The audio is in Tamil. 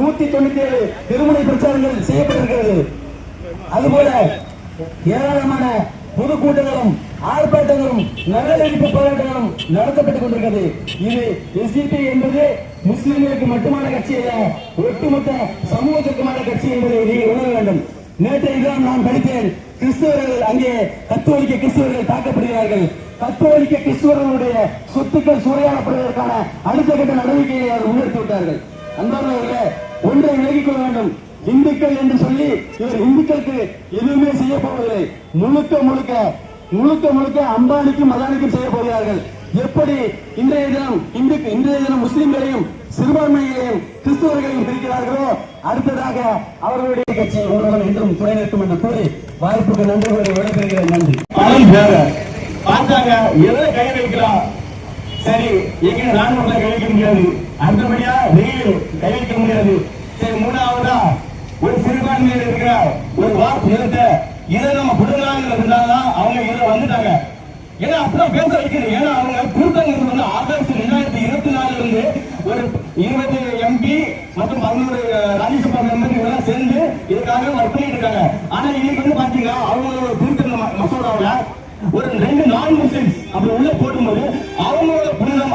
197 திருமண பிரச்சாரங்கள் செய்யப்பட்டிருக்கிறது. அதுபோல ஏராளமான பொதுக்கூட்டங்களும் ஆர்ப்பாட்டங்களும் நகலெடுப்பு போராட்டங்களும் நடத்தப்பட்டுக் கொண்டிருக்கிறது. இது எஸ்டிபி என்பது முஸ்லிம்களுக்கு மட்டுமான கட்சி அல்ல, ஒட்டுமொத்த சமூகத்திற்குமான கட்சி என்பதை நீங்கள் உணர வேண்டும். நேற்றைய தினம் நான் படித்தேன், கிறிஸ்தவர்கள் அங்கே கத்தோலிக்க கிறிஸ்தவர்கள் தாக்கப்படுகிறார்கள். கத்தோலிக்க கிறிஸ்தவர்களுடைய சொத்துக்கள் சூறையாடப்படுவதற்கான அடுத்த கட்ட நடவடிக்கையை அவர் முன்னெடுத்து விட்டார்கள். அன்பானவர்களே, ஒன்றை விலகிக் கொள்ள வேண்டும். இந்துக்கள் என்று சொல்லி இவர் இந்துக்களுக்கு எதுவுமே செய்ய போவதில்லை. முழுக்க முழுக்க அம்பானிக்கும் அதானிக்கும் செய்ய போகிறார்கள். எப்படி இன்றைய தினம் முஸ்லிம்களையும் சிறுபான்மைகளையும் கிறிஸ்தவர்களையும் பிரிக்கிறார்களோ, அடுத்ததாக அவர்களுடைய கட்சி ஒருவன் என்றும் துணை நிற்கும் என்று கூறி வாய்ப்புக்கு நன்றி கூறி விடைபெறுகிறேன். நன்றி. பார்த்தாங்க எதை கை வைக்கலாம், சரி எங்க ராணுவத்தை கை வைக்க முடியாது, அடுத்தபடியா வெயில் கை வைக்க முடியாது, சரி மூணாவதா ஒரு சிறுபான்மையில் இருக்கிற ஒரு வாக்கு இதை நம்ம புடுங்கலாங்கிறதுனாலதான் அவங்க இதில் வந்துட்டாங்க. ஏன்னா அப்படிதான் பேச வைக்கணும். ஏன்னா அவங்க கூட்டங்கிறது வந்து ஆகஸ்ட் 2024 இருந்து ஒரு 20 MP மற்றும் 11 ராஜ்யசபா மெம்பர் இதெல்லாம் சேர்ந்து இதுக்காக ஒர்க் பண்ணிட்டு இருக்காங்க. ஆனா இன்னைக்கு வந்து பாத்தீங்கன்னா அவங்களோட திருத்த மசோதாவில் ஒரு 2 நான் முஸ்லிம்ஸ் அப்படி உள்ள போடும்போது அவங்களோட புனிதம்